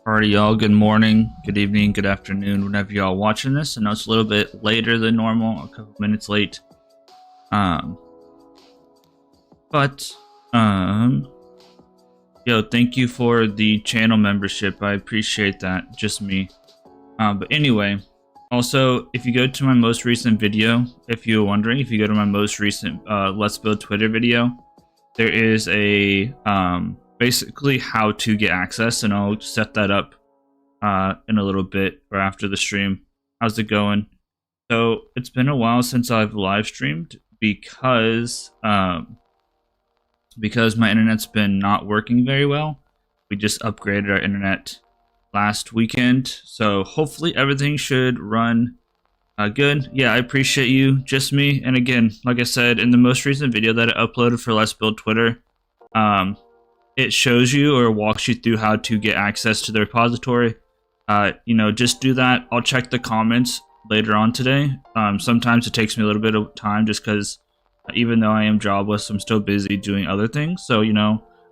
Alrighty, y'all. Good morning, good evening, good afternoon, whenever y'all watching this. I know it's a little bit later than normal, a couple minutes late. Yo, thank you for the channel membership. I appreciate that. Just me. But anyway, also, if you go to my most recent video, if you're wondering, if you go to my most recent Let's Build Twitter video, there is a basically how to get access, and I'll set that up in a little bit or after the stream. How's it going? So it's been a while since I've live streamed because my internet's been not working very well. We just upgraded our internet last weekend, so hopefully everything should run good. Yeah, I appreciate you, just me. And again, like I said in the most recent video that I uploaded for Let's Build Twitter, it shows you or walks you through how to get access to the repository. Just do that. I'll check the comments later on today. Sometimes it takes me a little bit of time just because even though I am jobless, I'm still busy doing other things. So,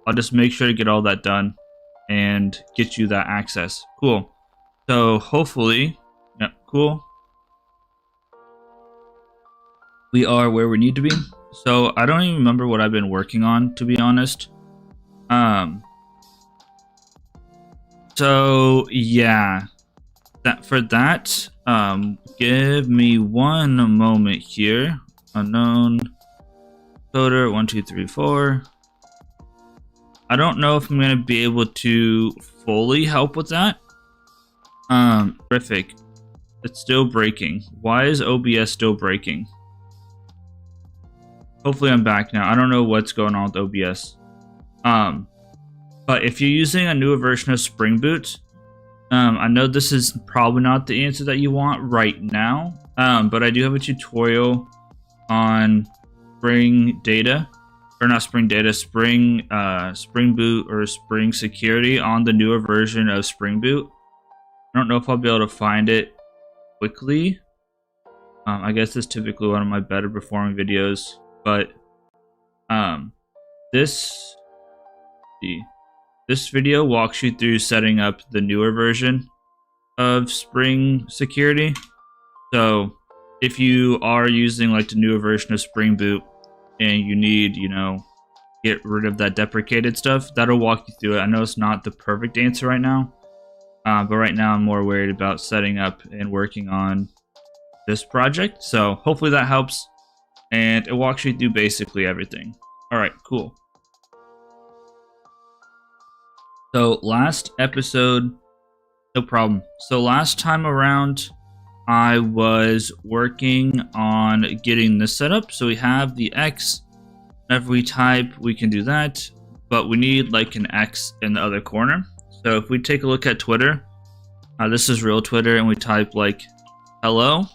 I'll just make sure to get all that done and get you that access. Cool. So hopefully, yeah, cool. We are where we need to be. So I don't even remember what I've been working on, to be honest. So yeah, give me one moment here. Unknown coder 1 2 3 4. I don't know if I'm gonna be able to fully help with that. Terrific. It's still breaking. Why is OBS still breaking? Hopefully I'm back now. I don't know what's going on with OBS. But if you're using a newer version of Spring Boot, I know this is probably not the answer that you want right now, but I do have a tutorial on Spring Data, or not Spring Data, Spring Boot or Spring Security on the newer version of Spring Boot. I don't know if I'll be able to find it quickly. I guess it's typically one of my better performing videos, but this video walks you through setting up the newer version of Spring Security. So if you are using like the newer version of Spring Boot and you need, get rid of that deprecated stuff, that'll walk you through it. I know it's not the perfect answer right now, but right now I'm more worried about setting up and working on this project. So hopefully that helps, and it walks you through basically everything. All right, cool. So last episode, no problem. So last time around, I was working on getting this set up. So we have the X. Whenever we type, we can do that, but we need like an X in the other corner. So if we take a look at Twitter, this is real Twitter, and we type like hello,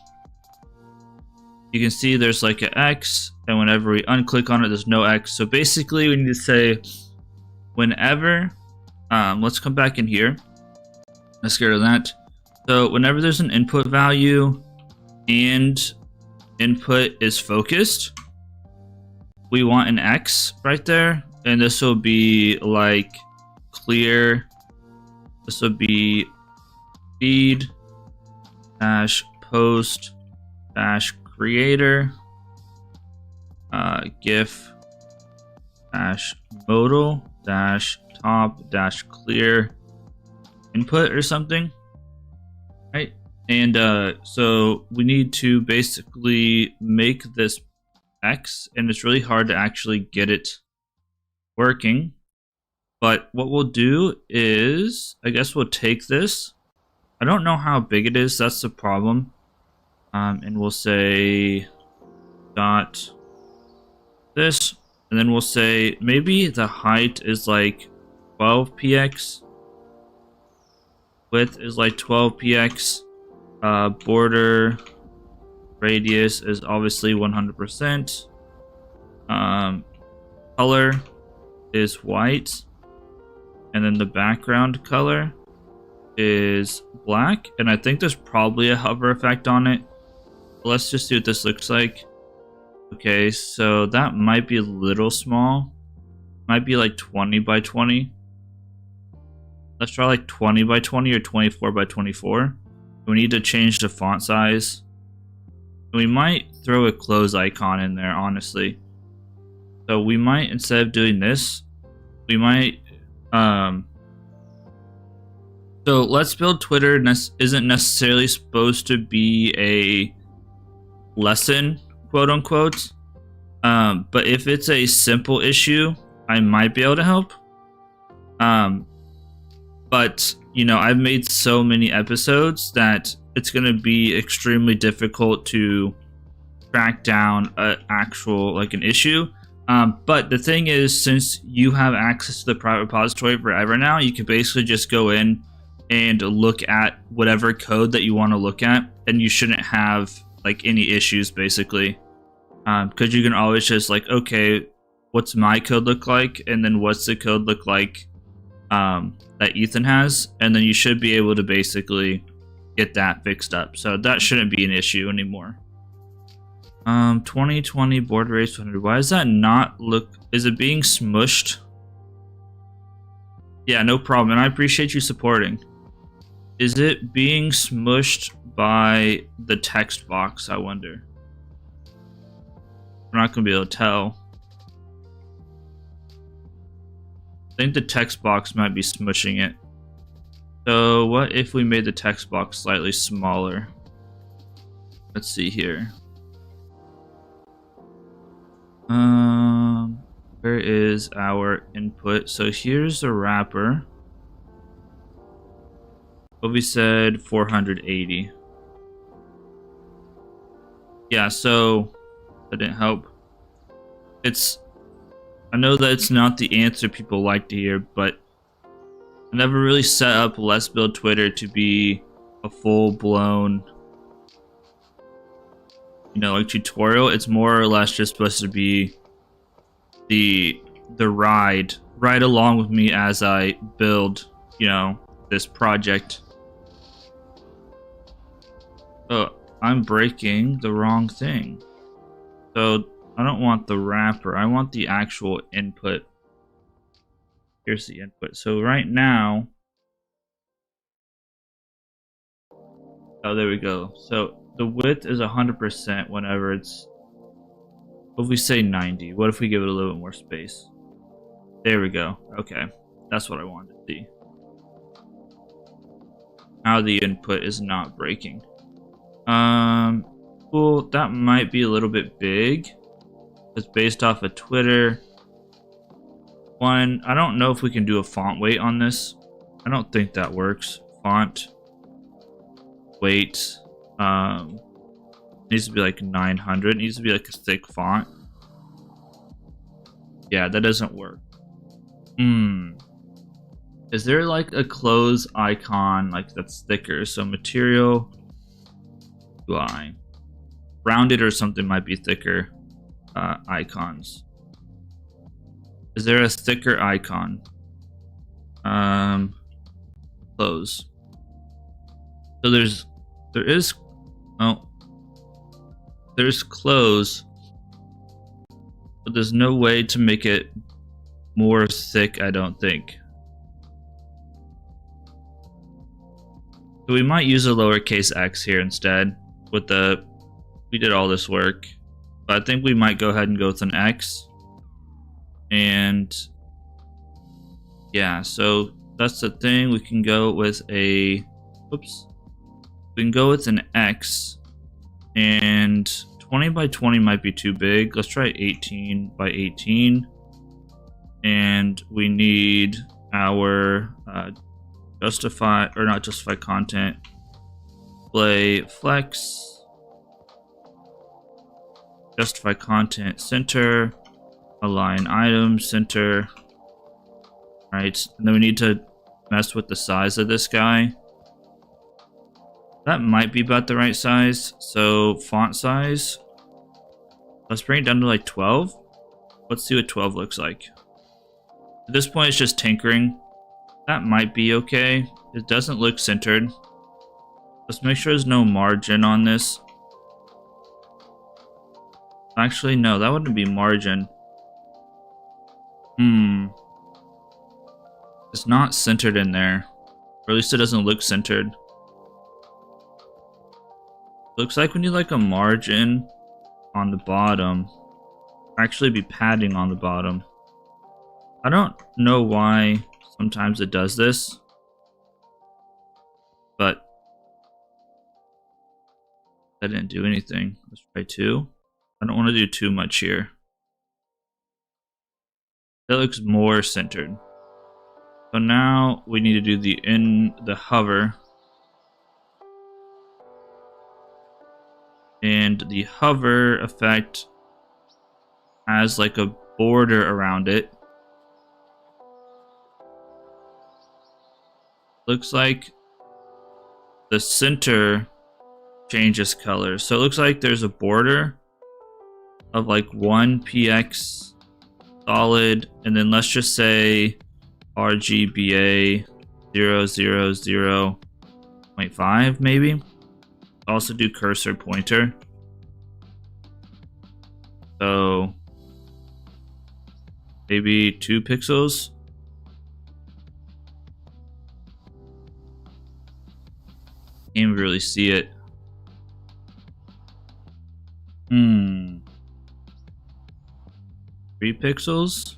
you can see there's like an X, and whenever we unclick on it, there's no X. So basically we need to say whenever, let's come back in here. Let's get rid of that. So whenever there's an input value and input is focused, we want an X right there, and this will be like clear. This will be feed dash post dash creator gif dash modal dash top dash clear input or something, right? And so we need to basically make this X, and it's really hard to actually get it working. But what we'll do is, I guess we'll take this. I don't know how big it is, that's the problem. And we'll say dot this, and then we'll say maybe the height is like 12px, width is like 12px, border radius is obviously 100%, color is white, and then the background color is black, and I think there's probably a hover effect on it. Let's just see what this looks like. Okay, so that might be a little small. Might be like 20 by 20. Let's try like 20 by 20 or 24 by 24. We need to change the font size. We might throw a close icon in there, honestly. So we might, instead of doing this, we might, so Let's Build Twitter isn't necessarily supposed to be a lesson, quote unquote. But if it's a simple issue, I might be able to help. But, you know, I've made so many episodes that it's going to be extremely difficult to track down an actual, like, an issue. But the thing is, since you have access to the private repository forever now, you can basically just go in and look at whatever code that you want to look at, and you shouldn't have, like, any issues, basically. Because you can always just, like, okay, what's my code look like, and then what's the code look like that Ethan has, and then you should be able to basically get that fixed up. So that shouldn't be an issue anymore. 2020 board race 100. Why does that not look? Is it being smushed? Yeah, no problem. And I appreciate you supporting. Is it being smushed by the text box? I wonder. We're not gonna be able to tell. I think the text box might be smushing it. So what if we made the text box slightly smaller? Let's see here. Where is our input? So here's the wrapper. What we said, 480. Yeah, so that didn't help. I know that it's not the answer people like to hear, but I never really set up Let's Build Twitter to be a full-blown, you know, like tutorial. It's more or less just supposed to be the ride along with me as I build, you know, this project. Oh, I'm breaking the wrong thing. So I don't want the wrapper. I want the actual input. Here's the input. So right now, oh, there we go. So the width is 100% whenever it's, what if we say 90? What if we give it a little bit more space? There we go. Okay, that's what I wanted to see. Now the input is not breaking. Cool. That might be a little bit big. It's based off of Twitter. One, I don't know if we can do a font weight on this. I don't think that works. Font weight needs to be like 900. Needs to be like a thick font. Yeah, that doesn't work. Is there like a close icon like that's thicker? So material UI, rounded or something might be thicker. Icons. Is there a thicker icon? Close. So there's close, but there's no way to make it more thick, I don't think. So we might use a lowercase x here instead. We did all this work, but I think we might go ahead and go with an x. And yeah, so that's the thing. We can go with we can go with an x, and 20 by 20 might be too big. Let's try 18 by 18. And we need our justify content, display flex, justify content center, align items center. Right, and then we need to mess with the size of this guy. That might be about the right size. So font size, let's bring it down to like 12. Let's see what 12 looks like. At this point, it's just tinkering. That might be okay. It doesn't look centered. Let's make sure there's no margin on this. Actually, no, that wouldn't be margin. It's not centered in there. Or at least it doesn't look centered. Looks like we need like a margin on the bottom. Actually be padding on the bottom. I don't know why sometimes it does this, but I didn't do anything. Let's try 2. I don't want to do too much here. That looks more centered. So now we need to do the hover. And the hover effect has like a border around it. Looks like the center changes color. So it looks like there's a border of like 1 px solid, and then let's just say RGBA 000.5 maybe. Also do cursor pointer. So maybe 2 pixels. Can't really see it. 3 pixels.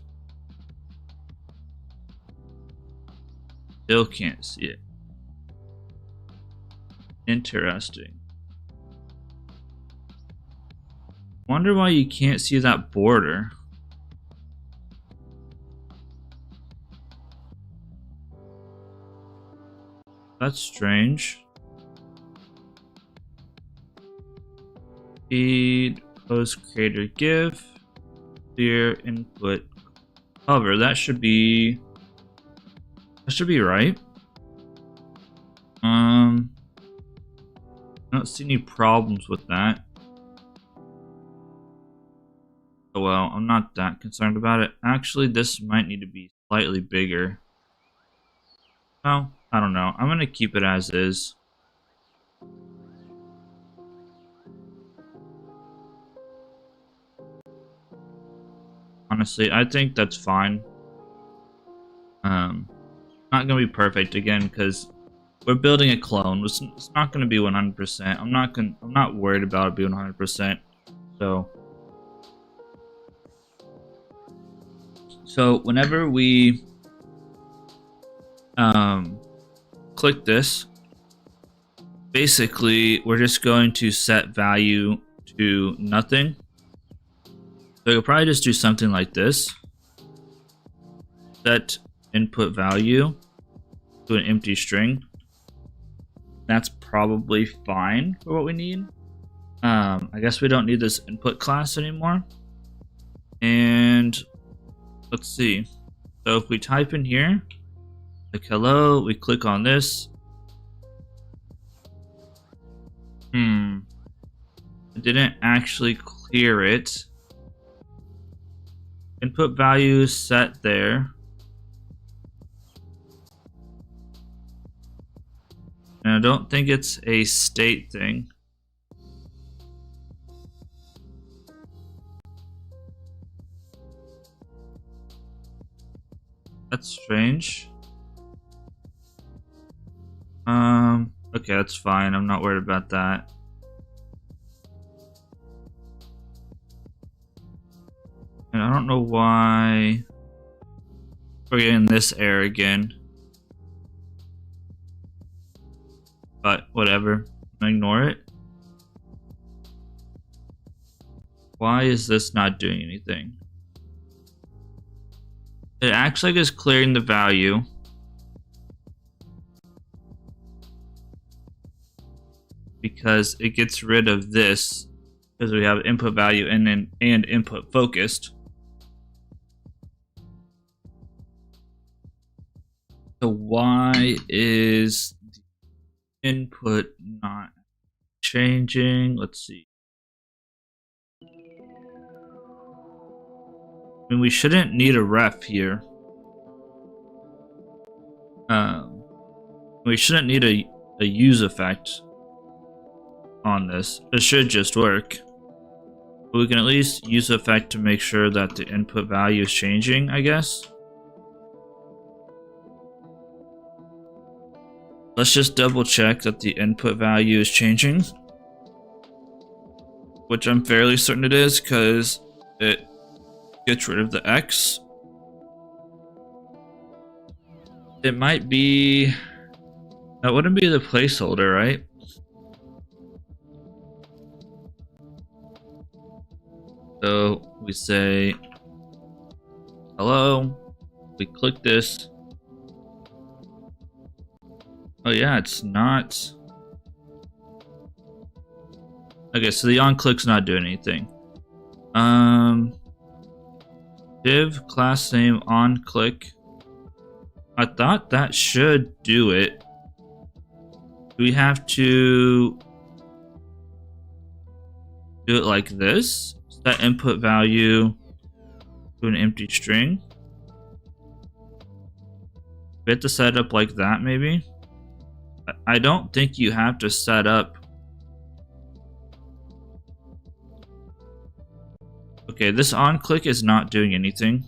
Still can't see it. Interesting. Wonder why you can't see that border. That's strange. Feed, post creator GIF, clear input hover. That should be right. I don't see any problems with that. Oh well, I'm not that concerned about it. Actually, this might need to be slightly bigger. Well, I don't know. I'm gonna keep it as is. Honestly, I think that's fine. Not gonna be perfect again because we're building a clone. It's not gonna be 100%. I'm not worried about it being 100%. So whenever we click this, basically we're just going to set value to nothing. So you'll probably just do something like this. Set input value to an empty string. That's probably fine for what we need. I guess we don't need this input class anymore. And let's see. So if we type in here, like hello, we click on this. It didn't actually clear it. Input value is set there. And I don't think it's a state thing. That's strange. Okay, that's fine. I'm not worried about that. And I don't know why we're getting this error again. But whatever, ignore it. Why is this not doing anything? It acts like it's clearing the value. Because it gets rid of this, because we have input value and input focused. So why is the input not changing? Let's see. I mean, we shouldn't need a ref here. We shouldn't need a use effect on this. It should just work. But we can at least use effect to make sure that the input value is changing, I guess. Let's just double check that the input value is changing, which I'm fairly certain it is because it gets rid of the X. It might be, that wouldn't be the placeholder, right? So we say hello, we click this. Oh yeah, it's not. Okay, so the onClick's not doing anything. Div class name onClick. I thought that should do it. Do we have to do it like this? Set input value to an empty string. We have to set it up like that, maybe? I don't think you have to set up. Okay, this onClick is not doing anything.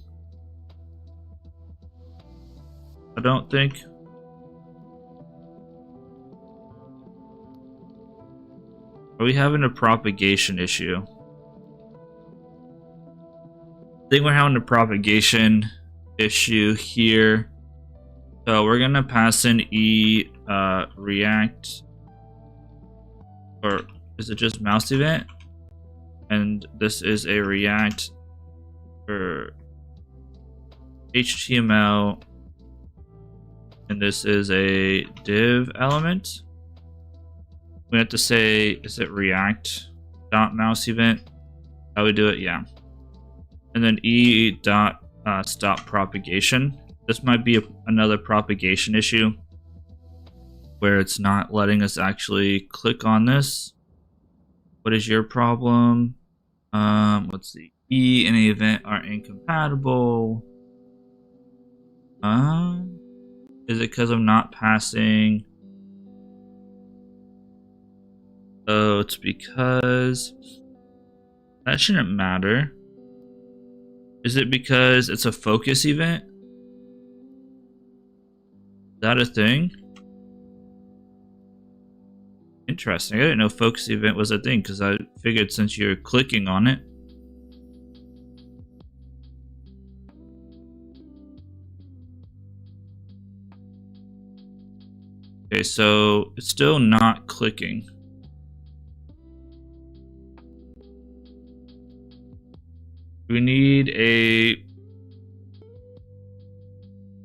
I don't think. Are we having a propagation issue? I think we're having a propagation issue here. So we're gonna pass in React, or is it just mouse event? And this is a React or HTML, and this is a div element. We have to say, is it React dot mouse event? How we do it? Yeah. And then stop propagation. This might be another propagation issue where it's not letting us actually click on this. What is your problem? Let's see. E and the event are incompatible. Is it because I'm not passing? Oh, it's because that shouldn't matter. Is it because it's a focus event? Is that a thing? Interesting. I didn't know focus event was a thing because I figured since you're clicking on it. Okay, so it's still not clicking. We need a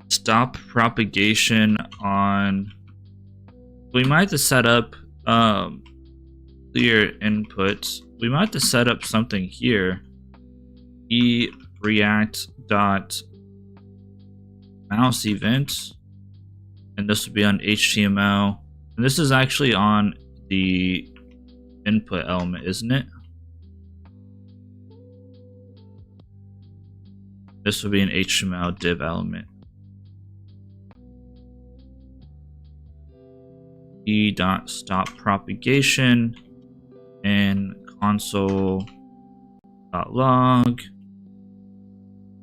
stop propagation on. We might have to set up clear inputs. We might have to set up something here. React dot mouse event, and this will be on HTML. And this is actually on the input element, isn't it? This will be an HTML div element. Stop propagation and console.log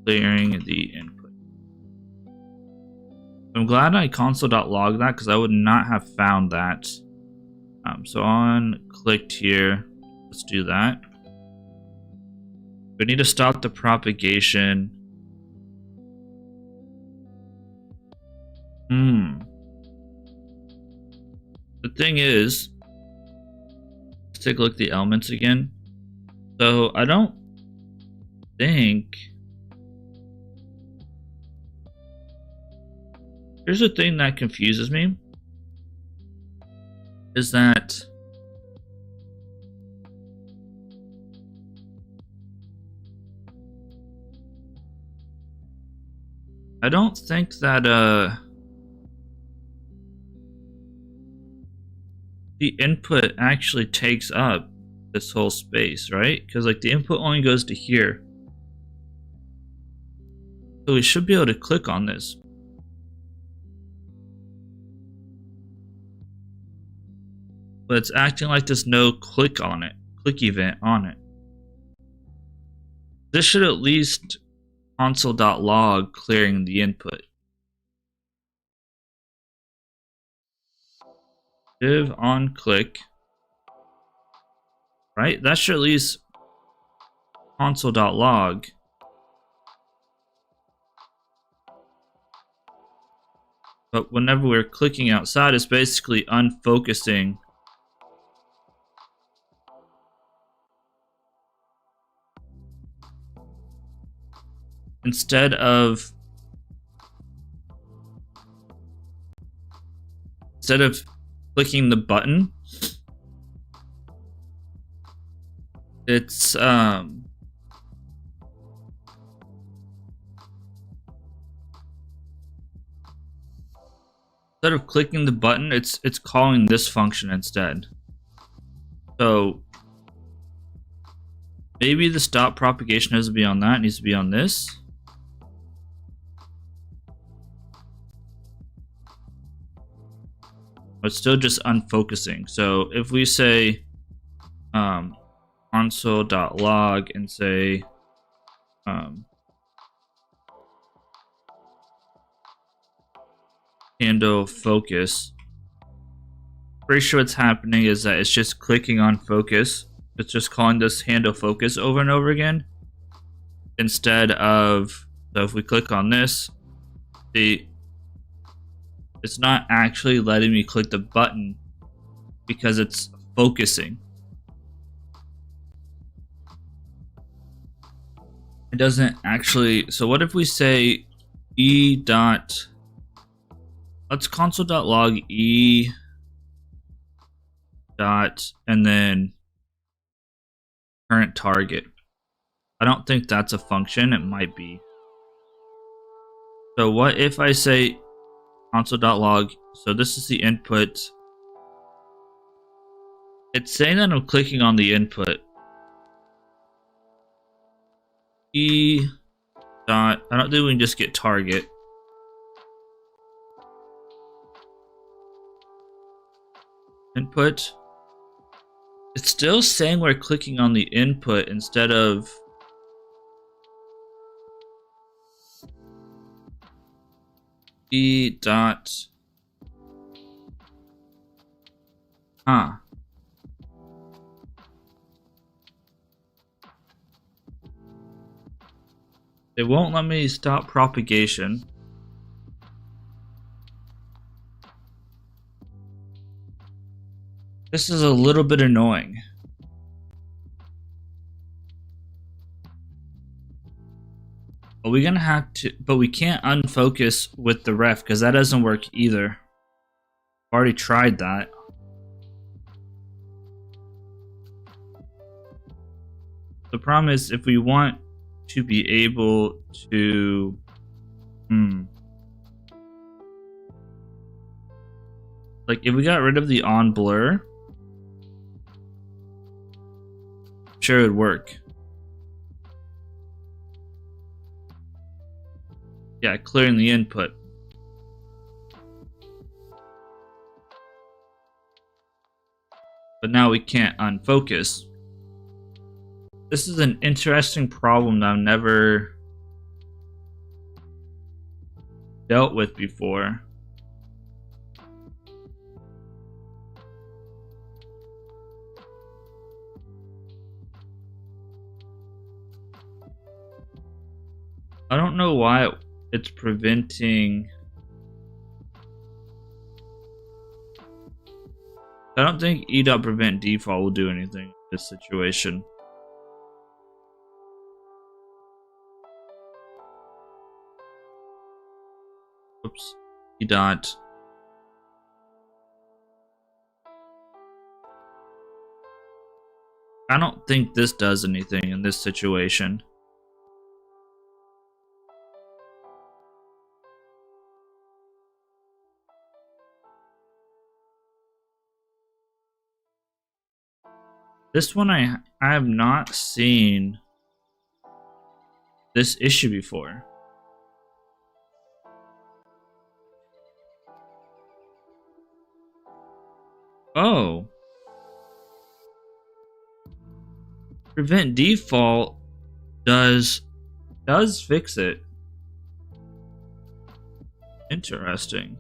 clearing the input. I'm glad I console.log that because I would not have found that. So on clicked here, let's do that. We need to stop the propagation. The thing is, let's take a look at the elements again. So I don't think. Here's the thing that confuses me. Is that I don't think that the input actually takes up this whole space, right? Because like the input only goes to here. So we should be able to click on this. But it's acting like there's no click on it, click event on it. This should at least console.log clearing the input. div on click, right? That should at least console.log. But whenever we're clicking outside, it's basically unfocusing. Instead of clicking the button, it's instead of clicking the button, it's calling this function instead. So maybe the stop propagation has to be on that, it needs to be on this. But it's still just unfocusing. So if we say console.log and say handle focus, pretty sure what's happening is that it's just clicking on focus. It's just calling this handle focus over and over again. Instead of, so if we click on this, see, it's not actually letting me click the button because it's focusing. It doesn't actually, so what if we say e dot, let's console.log e dot and then current target. I don't think that's a function, it might be. So what if I say console.log, so this is the input. It's saying that I'm clicking on the input. E dot, I don't think we can just get target. Input. It's still saying we're clicking on the input instead of E dot. Huh. They won't let me stop propagation. This is a little bit annoying. But we're gonna have to, but we can't unfocus with the ref because that doesn't work either. I've already tried that. The problem is if we want to be able to like if we got rid of the on blur, sure it would work. Yeah, clearing the input. But now we can't unfocus. This is an interesting problem that I've never dealt with before. I don't know why it's preventing. I don't think e.prevent default will do anything in this situation. Oops. E dot. I don't think this does anything in this situation. This one I have not seen this issue before. Oh. Prevent default does fix it. Interesting.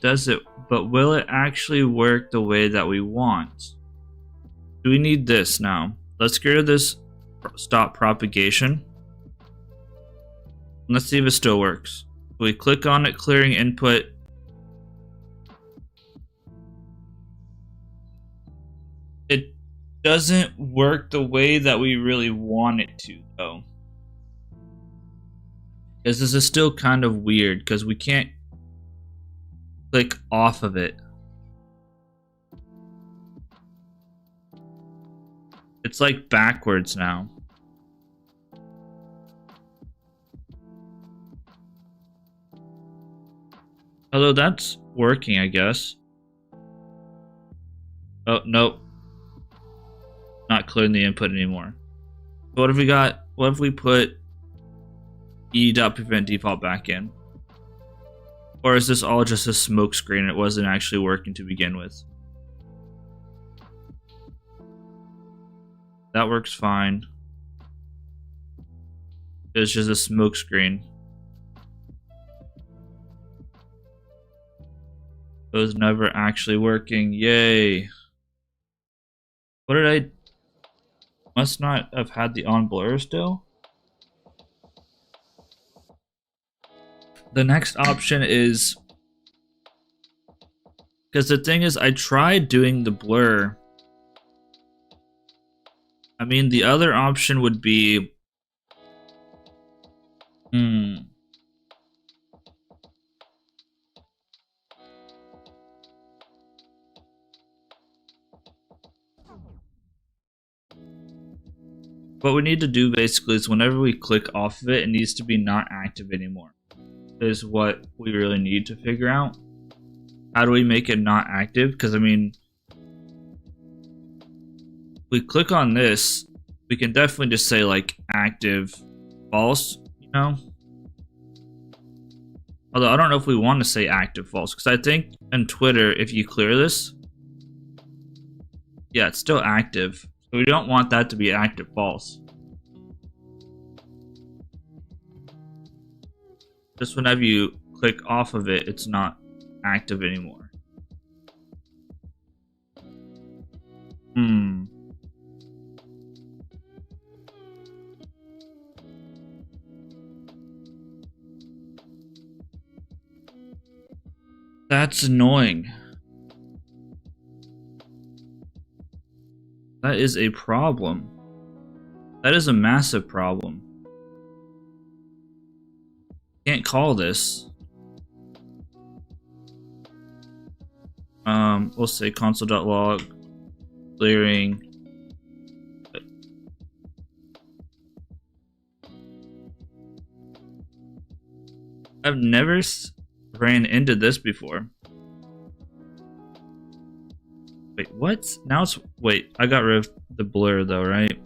does it, but will it actually work the way that we want? Do we need this now? Let's get rid of this stop propagation. Let's see if it still works. We click on it, clearing input. It doesn't work the way that we really want it to, though. Because this is still kind of weird, because we can't click off of it. It's like backwards now. Although that's working, I guess. Oh, nope. Not clearing the input anymore. But what if we got, what if we put e.prevent default back in? Or is this all just a smoke screen and it wasn't actually working to begin with? That works fine. It's just a smoke screen. It was never actually working. Yay. What did I... Must not have had the on blur still? The next option is... Because the thing is, I tried doing the blur. I mean, the other option would be... What we need to do basically is whenever we click off of it, it needs to be not active anymore. Is what we really need to figure out. How do we make it not active? Because I mean, we click on this, we can definitely just say like active, false, you know? Although I don't know if we want to say active, false, because I think in Twitter, if you clear this, yeah, it's still active. So we don't want that to be active, false. Just whenever you click off of it, it's not active anymore. That's annoying. That is a problem. That is a massive problem. Can't call this. We'll say console.log clearing. I've never ran into this before. Wait, what? Now it's... Wait, I got rid of the blur though, right?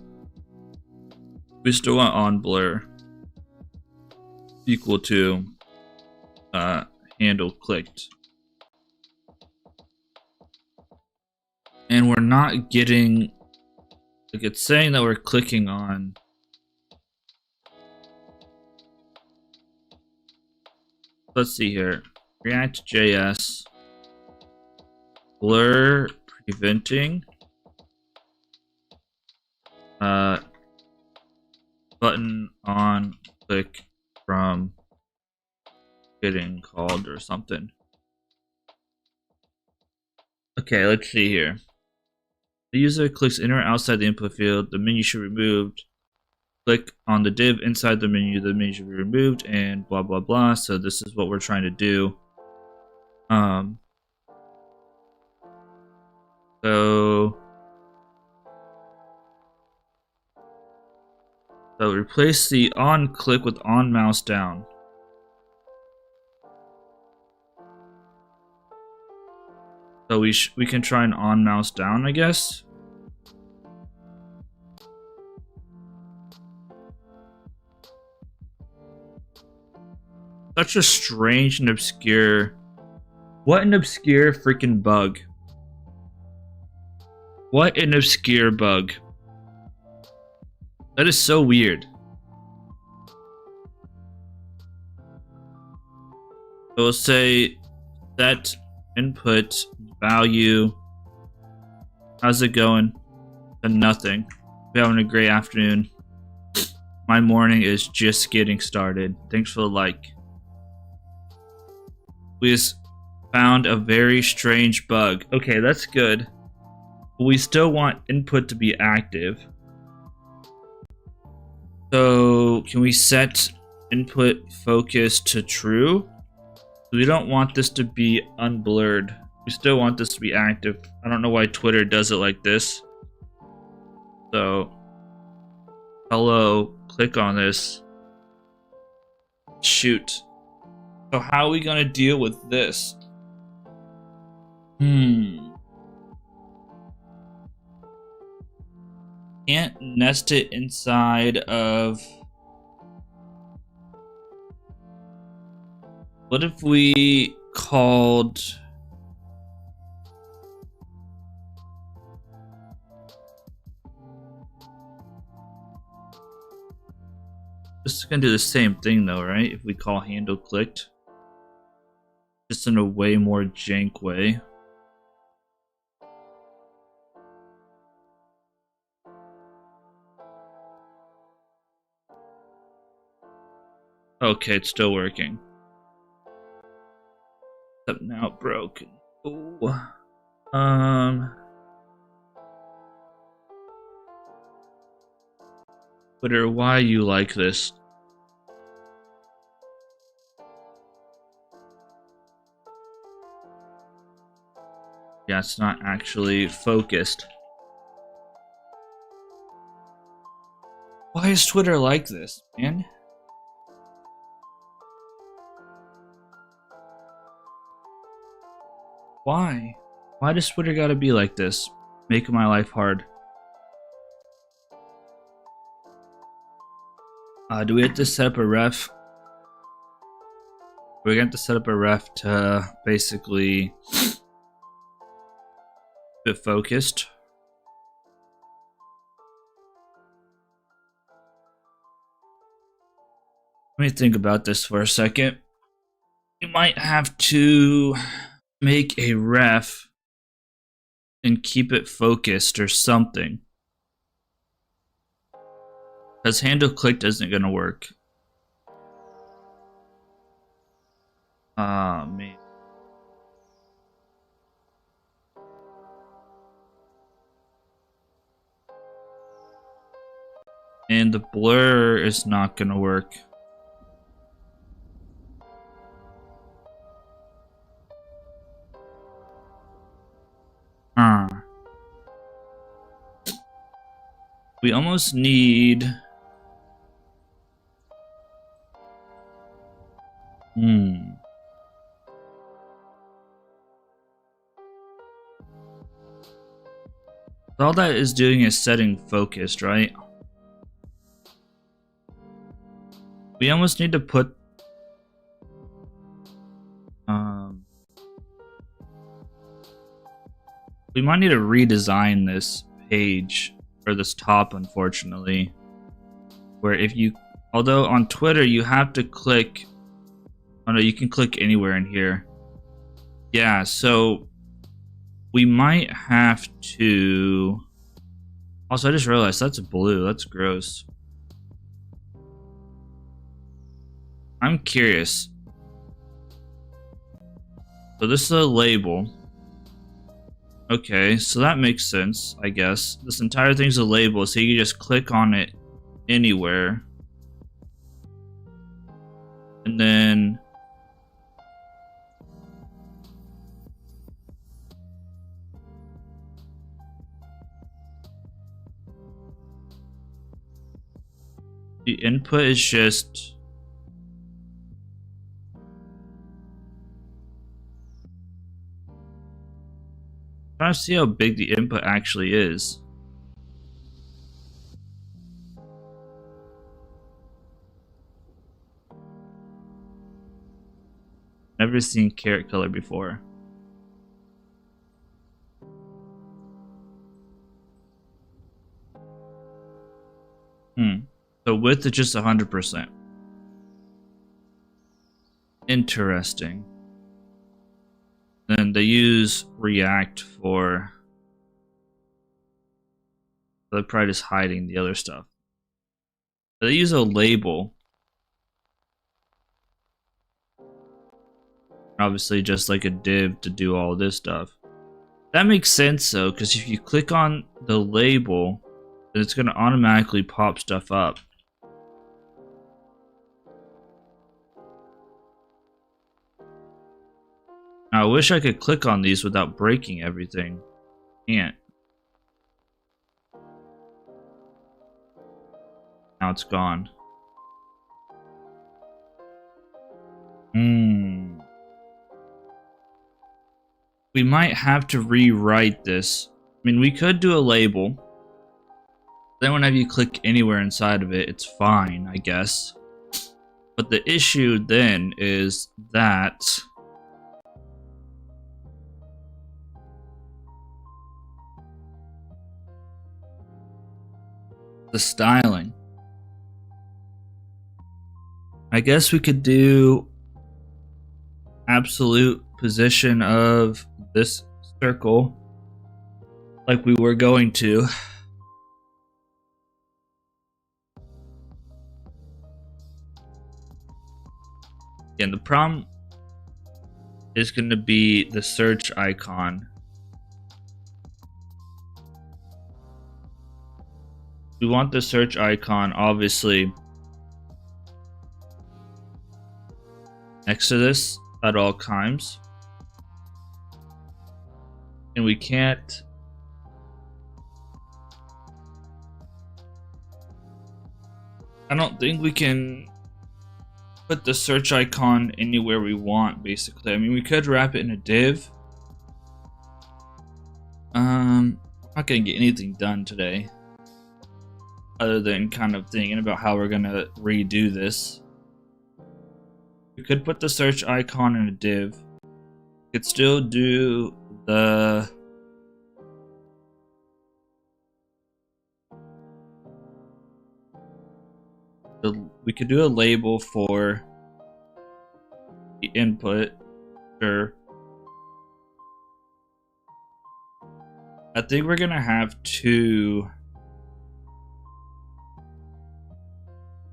We still want on blur equal to handle clicked. And we're not getting... Like, it's saying that we're clicking on... Let's see here. ReactJS. Blur preventing. Button on click from getting called or something. Okay, let's see here. The user clicks in or outside the input field. The menu should be removed. Click on the div inside the menu should be removed, and blah blah blah. So this is what we're trying to do. So replace the on click with on mouse down. So we can try an on mouse down, I guess. Such a strange and obscure... What an obscure freaking bug. What an obscure bug. That is so weird. So we'll say set input value. How's it going? And nothing. We're having a great afternoon. My morning is just getting started. Thanks for the like. We just found a very strange bug. Okay, that's good. But we still want input to be active. So can we set input focus to true? We don't want this to be unblurred. We still want this to be active. I don't know why Twitter does it like this. So, hello, click on this. Shoot. So how are we gonna deal with this? Can't nest it inside of... What if we called... This is gonna do the same thing though, right? If we call handle clicked. Just in a way more jank way. Okay, it's still working. Except now broken. Ooh. Twitter, why you like this? Yeah, it's not actually focused. Why is Twitter like this, man? Why? Why does Twitter gotta be like this? Making my life hard. Do we have to set up a ref? We're going to set up a ref to basically get focused. Let me think about this for a second. You might have to make a ref and keep it focused or something. Because handle clicked isn't going to work. Ah, man. And the blur is not going to work. We almost need... All that is doing is setting focused, right? We almost need to put... we might need to redesign this page, or this top, unfortunately. Where if you... Although on Twitter, you have to click... Oh no, you can click anywhere in here. Yeah, so... We might have to... Also, I just realized that's blue. That's gross. I'm curious. So this is a label. Okay, so that makes sense, I guess. This entire thing's a label, so you can just click on it anywhere. And then... the input is just... I'm trying to see how big the input actually is. Never seen carrot color before. So width is just 100%. Interesting. Then they use React for... They're probably just hiding the other stuff. They use a label. Obviously just like a div to do all this stuff. That makes sense though, because if you click on the label, then it's going to automatically pop stuff up. Now, I wish I could click on these without breaking everything. Can't. Now it's gone. We might have to rewrite this. I mean, we could do a label. Then whenever you click anywhere inside of it, it's fine, I guess. But the issue then is that the styling. I guess we could do absolute position of this circle like we were going to. And the problem is going to be the search icon. We want the search icon obviously next to this at all times. And we can't I don't think we can put the search icon anywhere we want, basically. I mean, we could wrap it in a div. I'm not gonna get anything done today other than kind of thinking about how we're gonna redo this. We could put the search icon in a div. We could still do we could do a label for the input, sure. I think we're gonna have to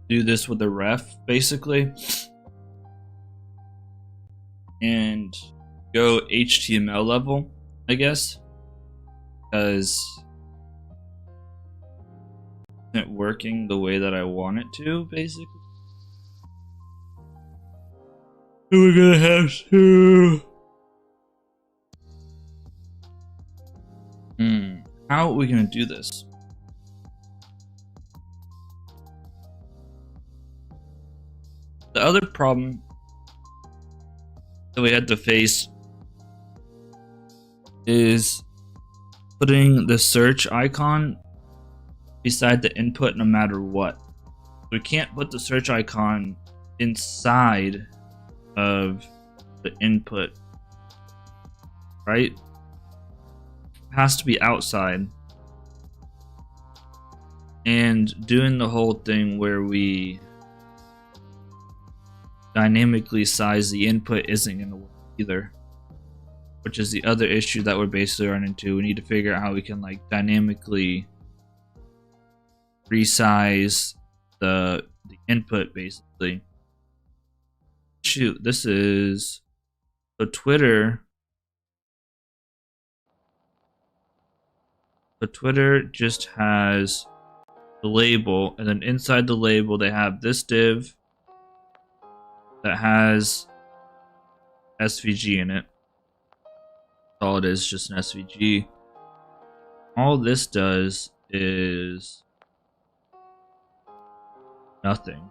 do this with a ref, basically, and go HTML level, I guess, because it isn't working the way that I want it to, basically. So we're gonna have to how are we gonna do this? The other problem that we had to face is putting the search icon beside the input no matter what. We can't put the search icon inside of the input, right? It has to be outside. And doing the whole thing where we dynamically size the input isn't going to work either, which is the other issue that we're basically running into. We need to figure out how we can like dynamically resize the input, basically. Shoot, this is so Twitter. So Twitter just has the label, and then inside the label they have this div that has SVG in it. All it is, just an SVG. All this does is nothing.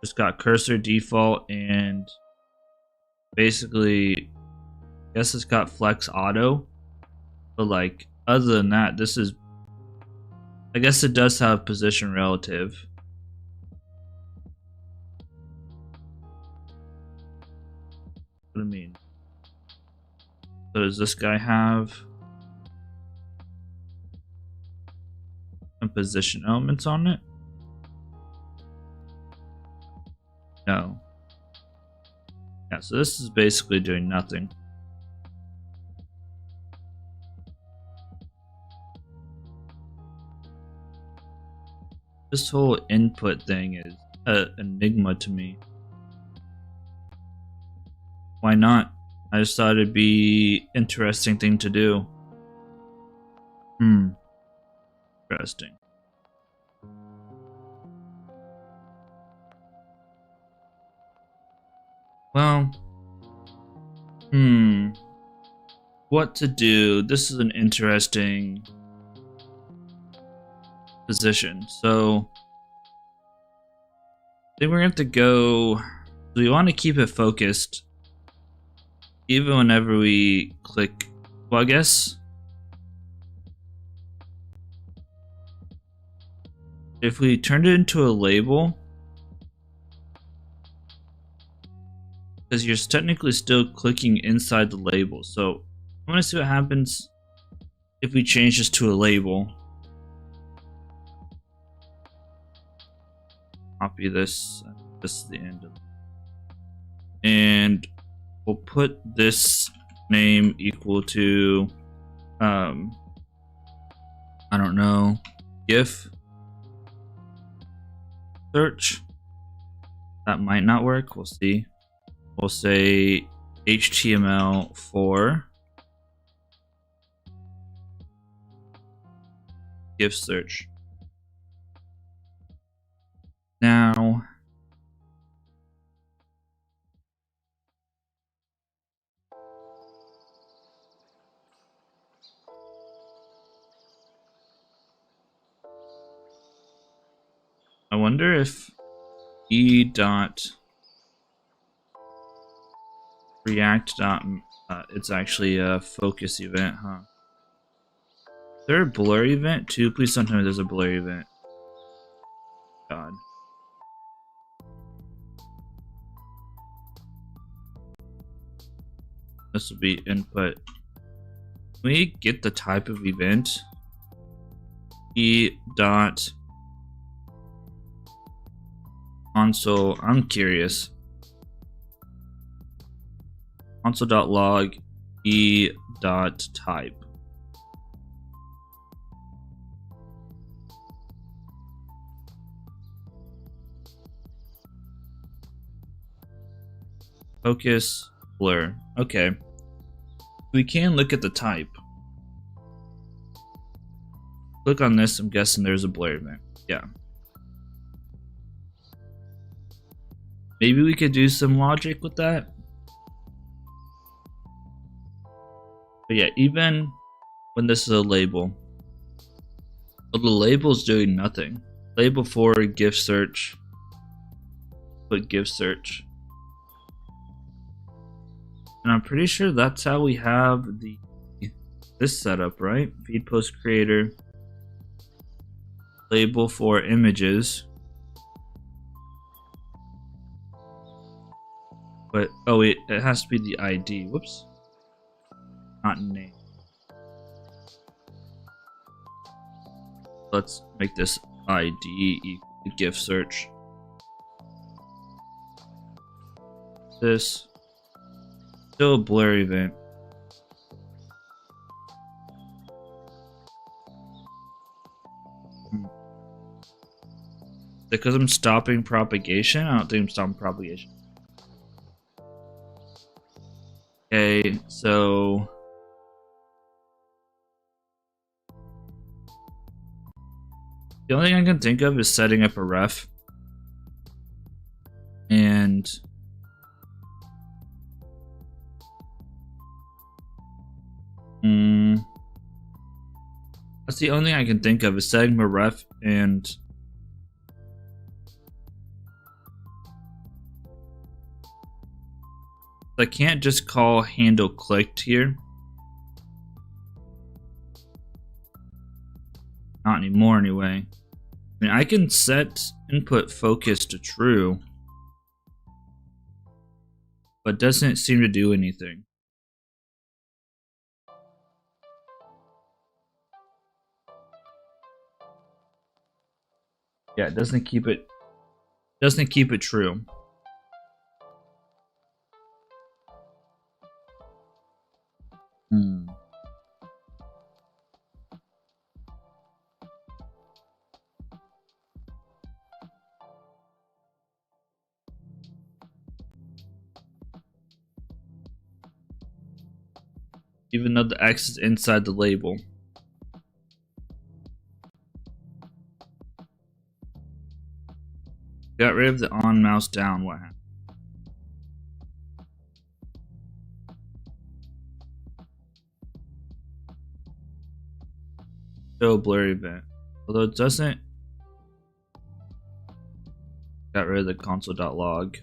Just got cursor default and basically, I guess it's got flex auto, but like other than that, this is, I guess it does have position relative. What do I mean? So does this guy have some position elements on it? No. Yeah, so this is basically doing nothing. This whole input thing is an enigma to me. Why not? I just thought it'd be interesting thing to do. Interesting. Well, what to do? This is an interesting position. So I think we're going to have to go. So we want to keep it focused, even whenever we click. Well, I guess if we turned it into a label, because you're technically still clicking inside the label. So I want to see what happens if we change this to a label. Copy this. This is the end of it. And we'll put this name equal to, I don't know, GIF search. That might not work. We'll see. We'll say HTML4 GIF search. Now, I wonder if React it's actually a focus event, huh? Is there a blur event too? Please don't tell me there's a blur event. God. This will be input. Can we get the type of event? Console. I'm curious. Console.log e.type. Focus blur. Okay. We can look at the type. Click on this. I'm guessing there's a blur event. Yeah. Maybe we could do some logic with that. But yeah, even when this is a label, well, the label's doing nothing. Label for GIF search. Put GIF search. And I'm pretty sure that's how we have this setup, right? Feed post creator. Label for images. But oh wait, it has to be the ID. Whoops. Not name. Let's make this ID equal to GIF search. This still a blur event. Because I'm stopping propagation? I don't think I'm stopping propagation. Okay, so the only thing I can think of is setting up a ref. And that's the only thing I can think of is setting a ref, and I can't just call handle clicked here. Not anymore anyway. I mean, I can set input focus to true, but doesn't seem to do anything. Yeah, it doesn't keep it true. even though the X is inside the label. Got rid of the on mouse down. What happened? Show blurry event. Although it doesn't. Got rid of the console.log.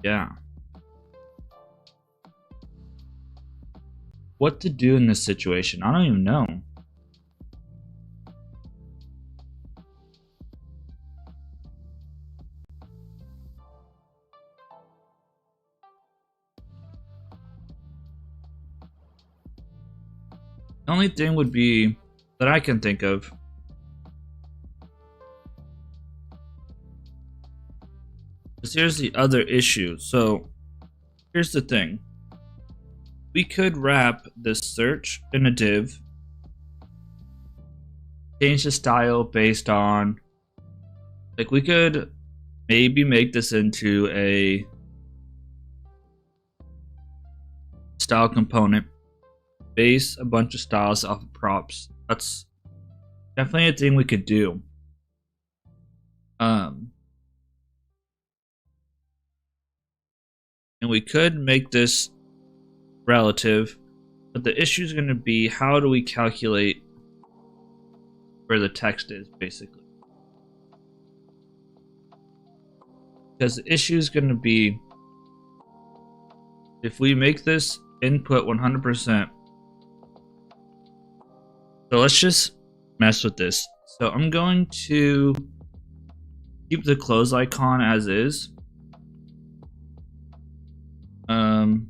Yeah. What to do in this situation? I don't even know. The only thing would be that I can think of is here's the other issue. So here's the thing. We could wrap this search in a div, change the style based on, like, we could maybe make this into a style component, base a bunch of styles off of props. That's definitely a thing we could do. And we could make this relative, but the issue is going to be, how do we calculate where the text is, basically? Because the issue is going to be, if we make this input 100%. So let's just mess with this. So I'm going to keep the close icon as is. I'm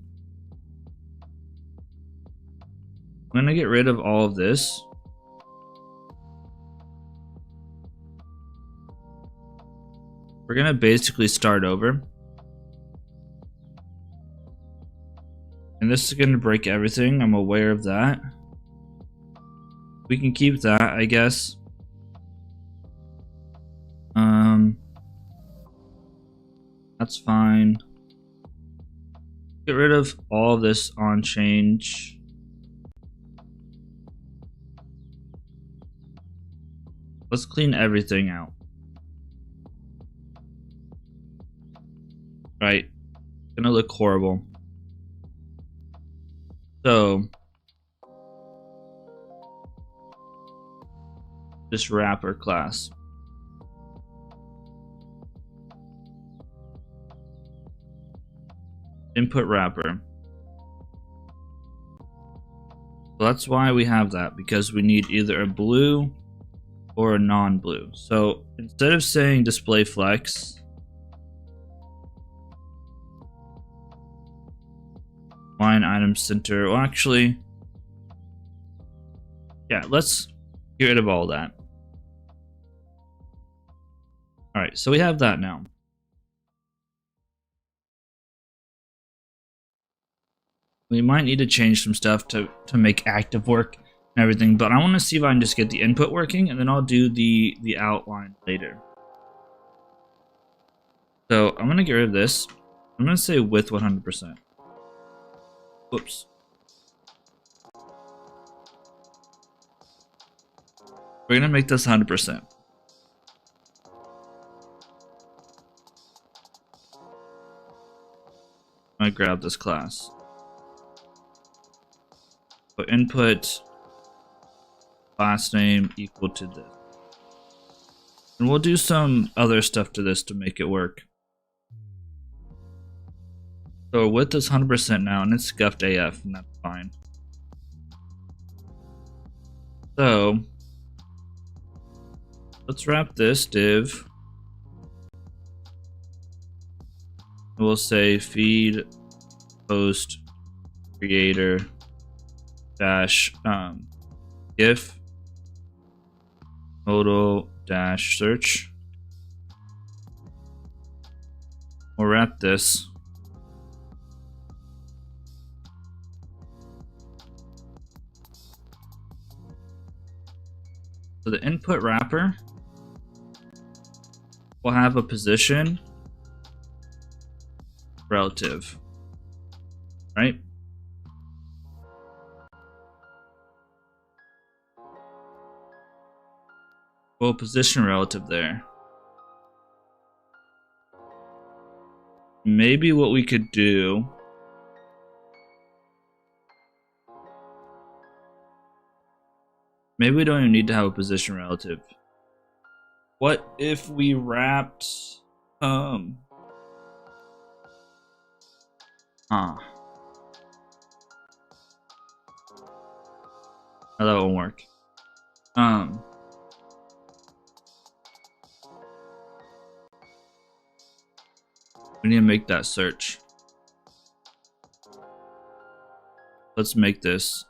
going to get rid of all of this. We're going to basically start over. And this is going to break everything. I'm aware of that. We can keep that, I guess. That's fine. Get rid of all of this on change. Let's clean everything out. Right. It's gonna look horrible. So this wrapper class. Input wrapper. So that's why we have that, because we need either a blue or a non-blue. So instead of saying display flex, line item center, well, actually, yeah, let's get rid of all that. All right, so we have that now. We might need to change some stuff to make active work and everything, but I want to see if I can just get the input working, and then I'll do the outline later. So I'm going to get rid of this. I'm going to say width 100%. Whoops. We're going to make this 100%. I'm going to grab this class. So input last name equal to this. And we'll do some other stuff to this to make it work. So width is 100% now, and it's scuffed AF, and that's fine. So let's wrap this div. We'll say feed post creator dash gif modal dash search. We'll wrap this. So the input wrapper will have a position relative. right? Well, position relative there. Maybe what we could do... Maybe we don't even need to have a position relative. What if we wrapped... No, that won't work. We need to make that search. Let's make this.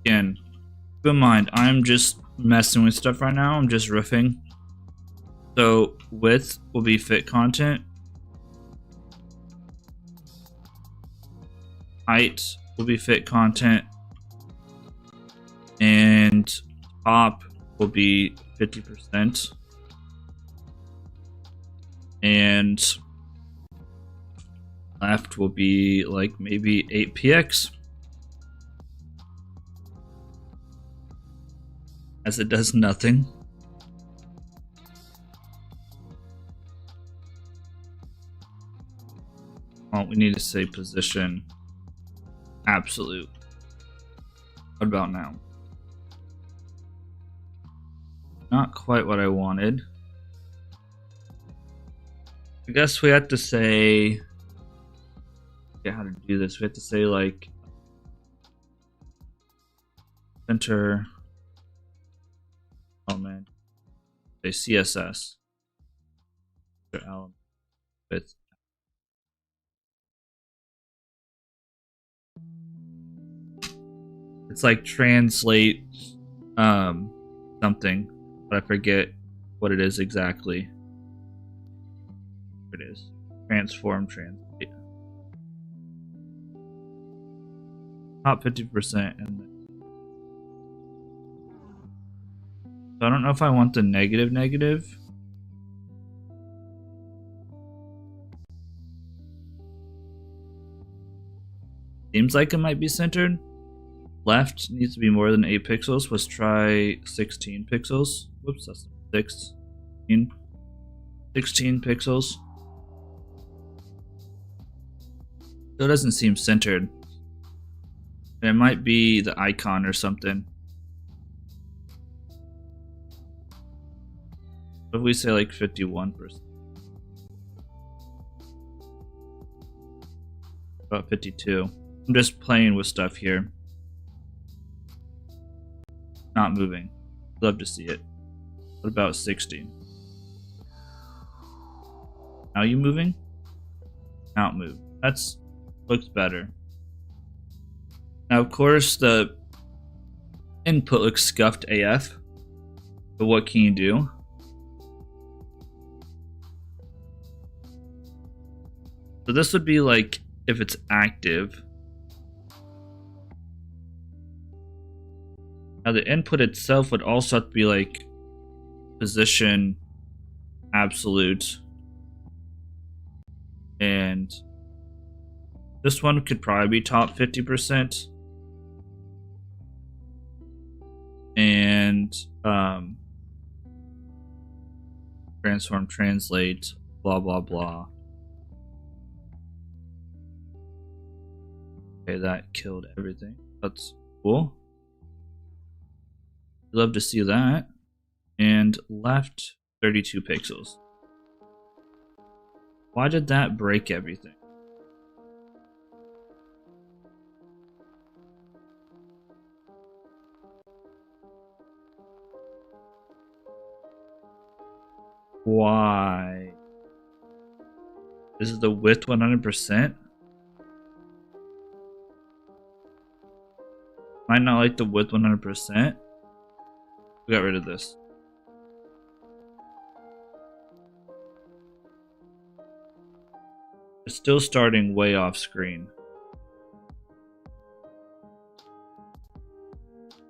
Again, keep in mind, I'm just messing with stuff right now. I'm just riffing. So width will be fit content. Height will be fit content. And top will be 50%. And left will be like maybe 8px. As it does nothing. Well, we need to say position absolute. What about now? Not quite what I wanted. I guess we have to say... Yeah, how to do this. We have to say like... Center... Element. Say CSS. Element with... It's like translate something, but I forget what it is exactly. Here it is. Transform, translate. Top 50% and so I don't know if I want the negative. Seems like it might be centered. Left needs to be more than 8 pixels. Let's try 16 pixels. Whoops, that's 16 pixels. Still doesn't seem centered. It might be the icon or something. If we say like 51%. About 52. I'm just playing with stuff here. Not moving. Love to see it. What about 60? Now you moving? Out move. That's looks better. Now of course the input looks scuffed AF. But what can you do? So this would be like if it's active. Now the input itself would also have to be like position absolute. And this one could probably be top 50%. And transform, translate, blah blah blah. Okay, that killed everything. That's cool. Love to see that. And left 32 pixels. Why did that break everything? Why? This is the width 100%? Might not like the width 100%. We got rid of this. It's still starting way off screen.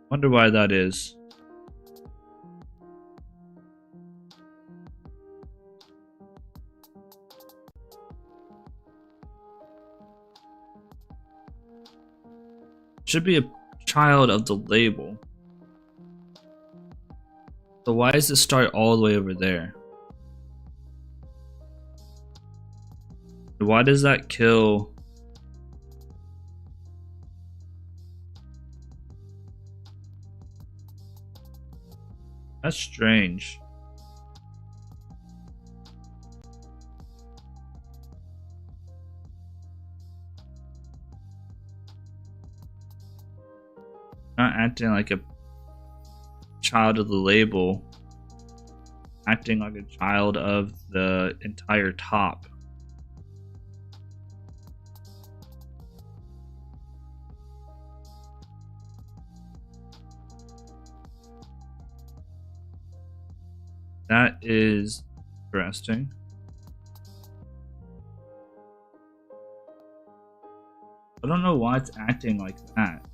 Wonder why that is. Should be a child of the label. So why does it start all the way over there? Why does that kill? That's strange. Not acting like a child of the label, acting like a child of the entire top. That is interesting. I don't know why it's acting like that.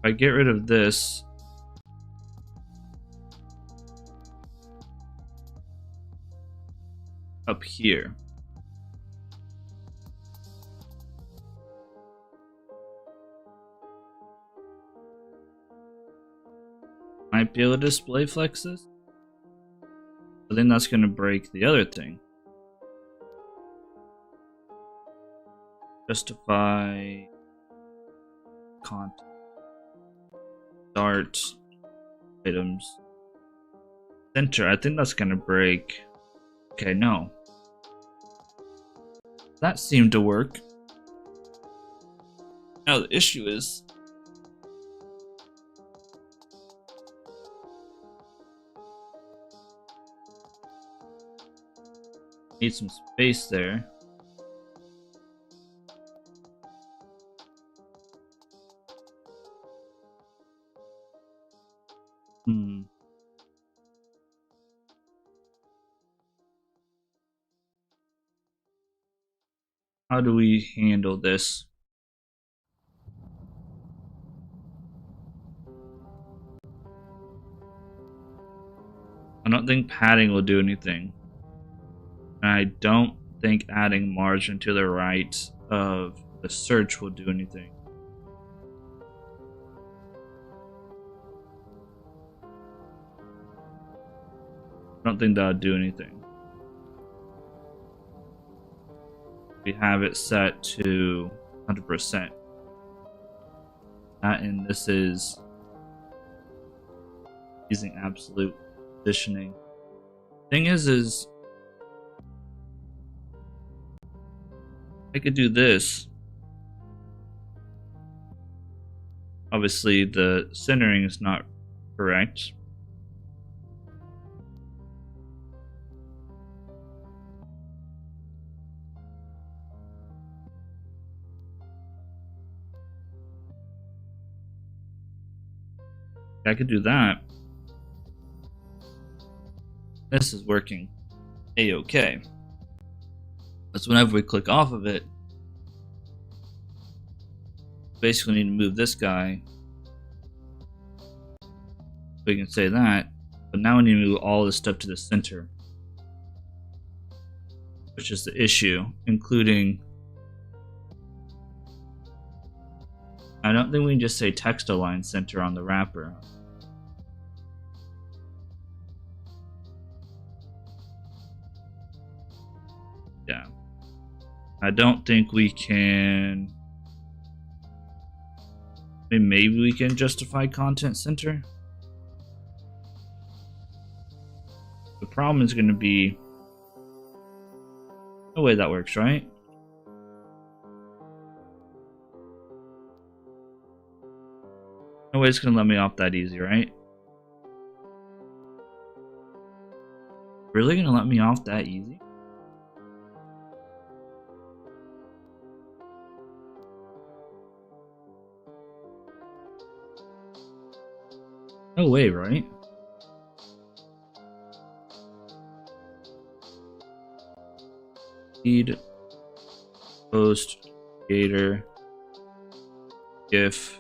If I get rid of this, up here, might be able to display flex this. But then that's going to break the other thing. Justify content. Start items. Center. I think that's going to break. Okay, no. That seemed to work. Now the issue is need some space there. How do we handle this? I don't think padding will do anything. And I don't think adding margin to the right of the search will do anything. I don't think that would do anything. We have it set to 100%. And this is using absolute positioning. Thing is I could do this. Obviously the centering is not correct. I could do that. This is working a-okay. But whenever we click off of it, basically need to move this guy. We can say that, but now we need to move all this stuff to the center, which is the issue, including. I don't think we can just say text align center on the wrapper. Yeah. I don't think we can. I mean, maybe we can justify content center. The problem is going to be. No way that works, right? No way it's going to let me off that easy, right? Really going to let me off that easy? No way, right? Feed, post, creator, GIF.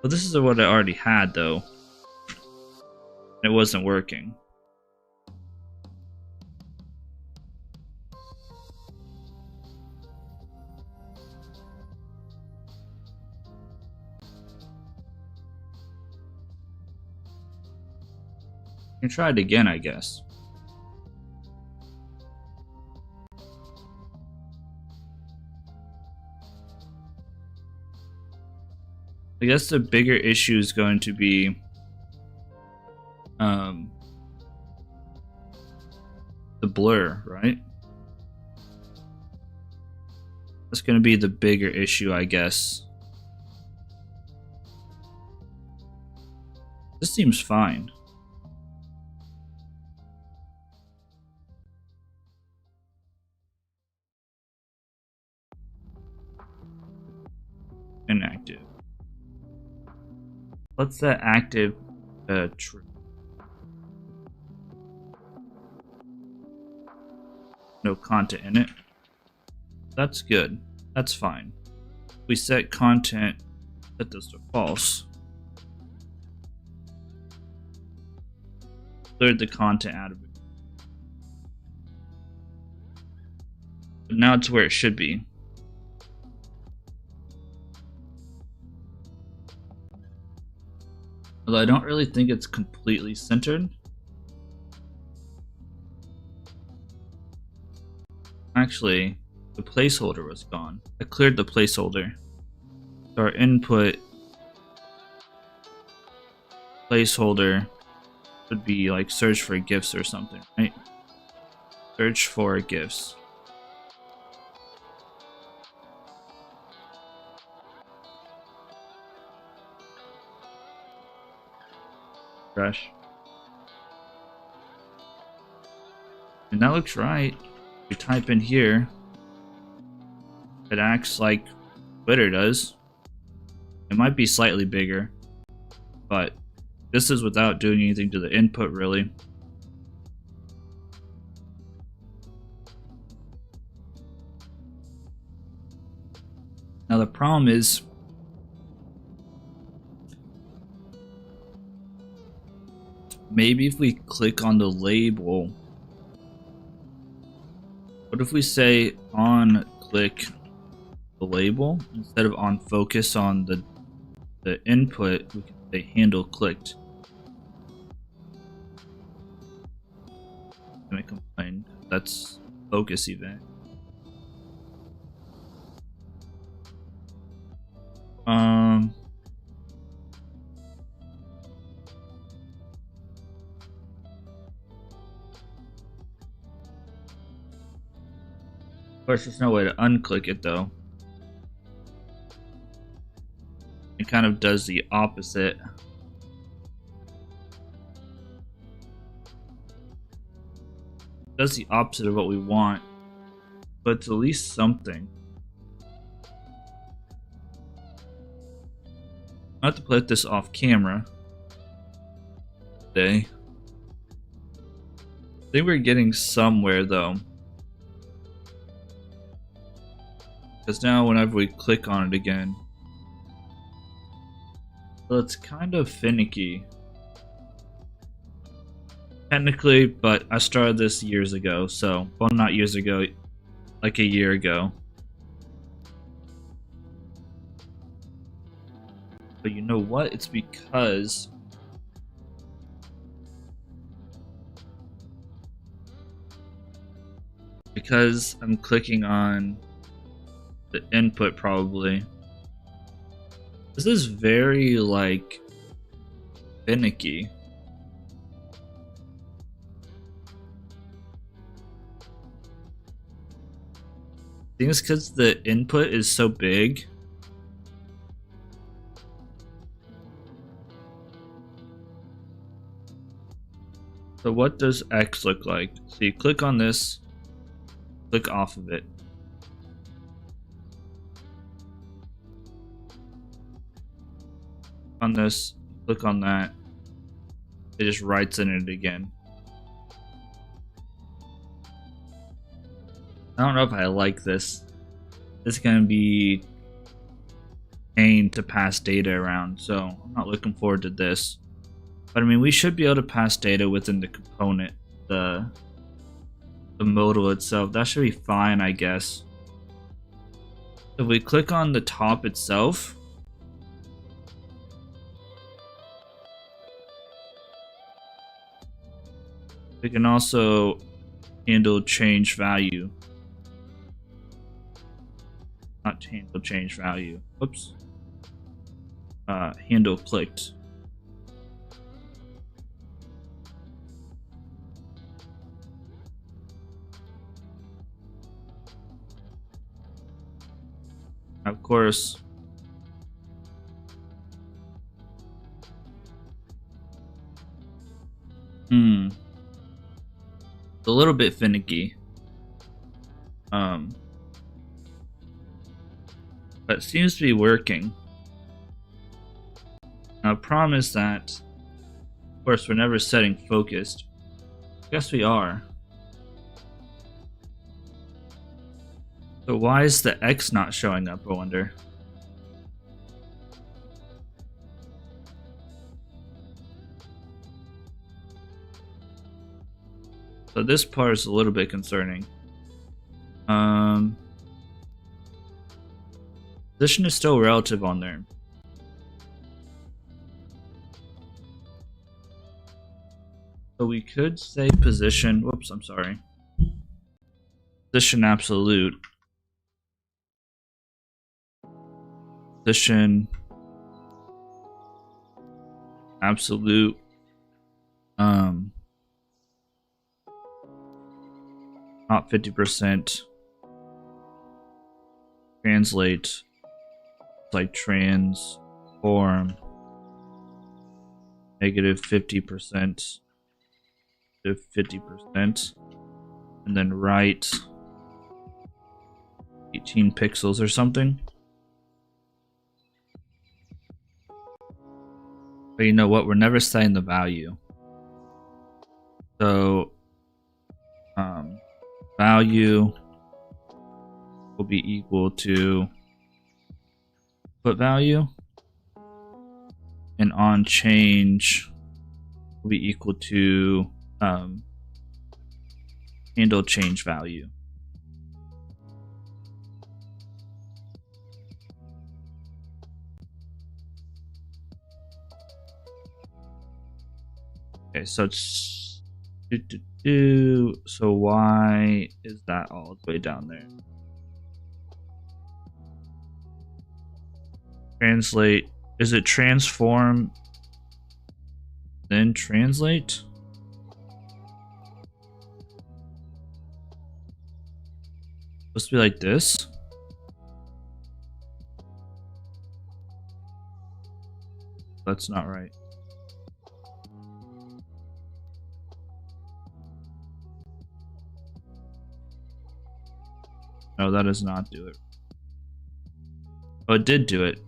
Well, this is what I already had though. It wasn't working. I can try it again, I guess. I guess the bigger issue is going to be the blur, right? That's going to be the bigger issue, I guess. This seems fine. Inactive. Let's set active true. No content in it. That's good. That's fine. We set content, set this to false. Cleared the content out of it. But now it's where it should be. Although I don't really think it's completely centered. Actually, the placeholder was gone. I cleared the placeholder. So our input placeholder would be like search for GIFs or something, right? Search for GIFs. Fresh. And that looks right. We type in here, it acts like Twitter does. It might be slightly bigger, but this is without doing anything to the input, really. Now the problem is maybe if we click on the label, what if we say on click the label instead of on focus on the input? We can say handle clicked. I'm gonna complain. That's focus event. Of course, there's no way to unclick it though. It kind of does the opposite. It does the opposite of what we want, but it's at least something. I have to put this off camera today. I think we're getting somewhere though. Because now whenever we click on it again, well, it's kind of finicky. Technically, but I started this years ago, so, well, not years ago, like a year ago. But you know what? It's because I'm clicking on the input probably. This is very like finicky. I think it's because the input is so big. So what does X look like? So you click on this, click off of it. On this, click on that, it just writes in it again. I don't know if I like this. This is gonna be pain to pass data around, so I'm not looking forward to this. But I mean, we should be able to pass data within the component, the modal itself. That should be fine, I guess. If we click on the top itself, we can also handle change value. Not handle change value. Whoops. Handle clicked. Of course, it's a little bit finicky. But it seems to be working. Now, promise that, of course, we're never setting focused. I guess we are. So why is the X not showing up, I wonder? So this part is a little bit concerning. Position is still relative on there. So we could say position, whoops, I'm sorry. Position absolute. Position absolute. Not 50%. Translate. Like transform. Negative 50%. To 50%. And then write 18 pixels or something. But you know what? We're never setting the value. So value will be equal to put value, and on change will be equal to handle change value. Okay, so it's so why is that all the way down there? Translate, is it transform then translate? Supposed to be like this? That's not right. No, that does not do it. Oh, it did do it.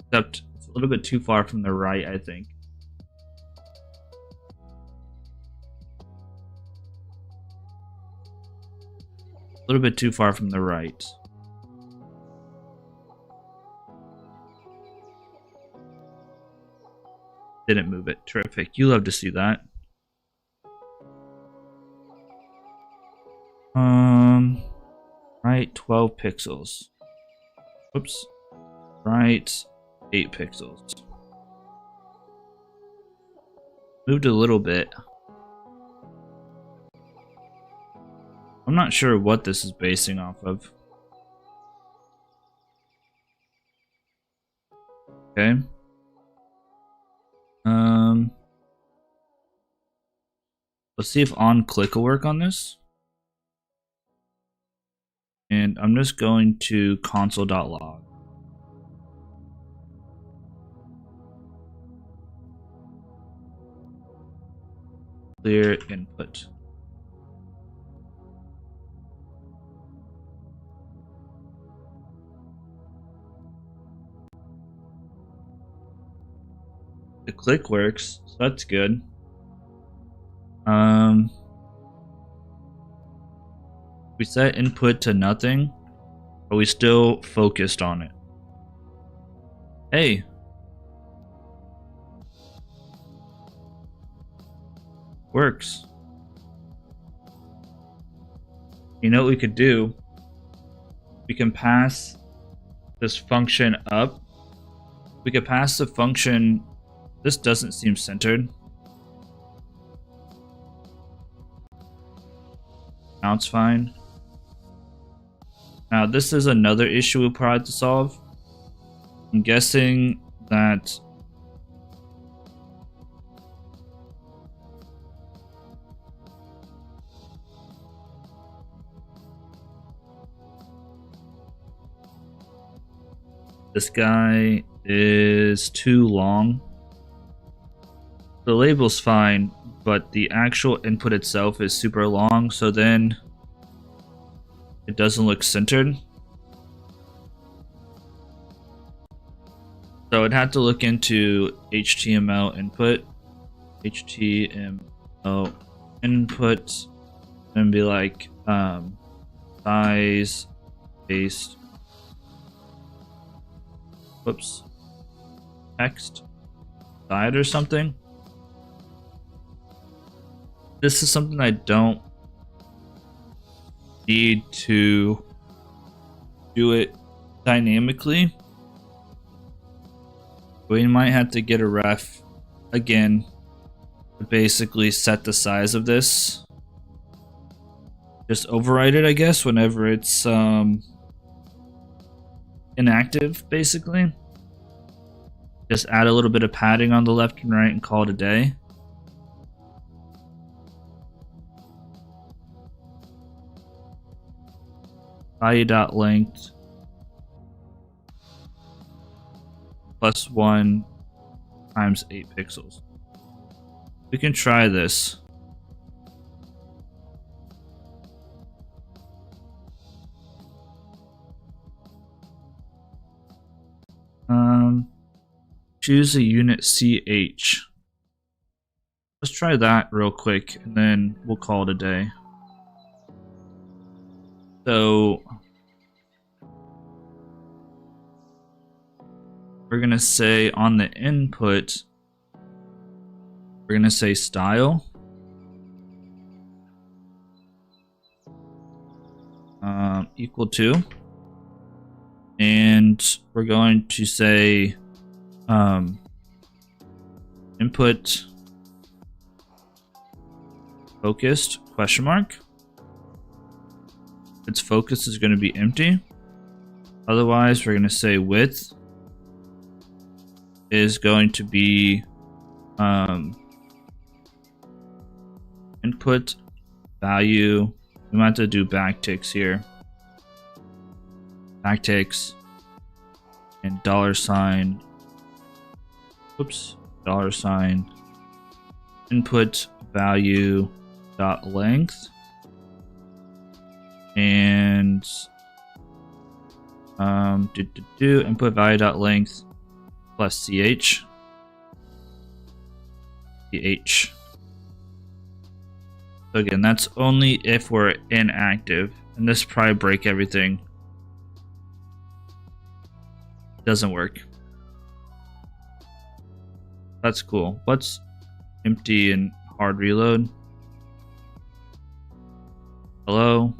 Except it's a little bit too far from the right, I think. A little bit too far from the right. Didn't move it. Terrific. You love to see that. Right, 12 pixels. Whoops. Right, 8 pixels. Moved a little bit. I'm not sure what this is basing off of. Okay. Let's see if on click will work on this. And I'm just going to console.log. Clear input. The click works, so that's good. We set input to nothing. but we still focused on it. Hey. Works. You know what we could do? We can pass this function up. We could pass the function. This doesn't seem centered. Now it's fine. Now this is another issue we'll probably have to solve. I'm guessing that this guy is too long. The label's fine, but the actual input itself is super long, so then it doesn't look centered. So I'd have to look into HTML input, and be like size based, whoops, text side or something. This is something I don't need to do it dynamically. We might have to get a ref again to basically set the size of this. Just override it, I guess, whenever it's inactive, basically. Just add a little bit of padding on the left and right and call it a day. Value.length +1 times 8 pixels. We can try this. Choose a unit CH. Let's try that real quick and then we'll call it a day. So we're gonna say on the input, we're gonna say style equal to, and we're going to say input focused question mark. Its focus is going to be empty. Otherwise, we're going to say width is going to be input value. We might have to do backticks here. Backticks and $, oops, $, input value dot length. And input value dot length plus ch. So again, that's only if we're inactive, and this probably break everything. Doesn't work. That's cool. What's empty and hard reload? Hello?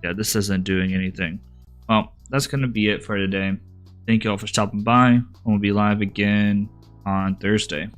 Yeah, this isn't doing anything. Well, that's going to be it for today. Thank you all for stopping by. We'll be live again on Thursday.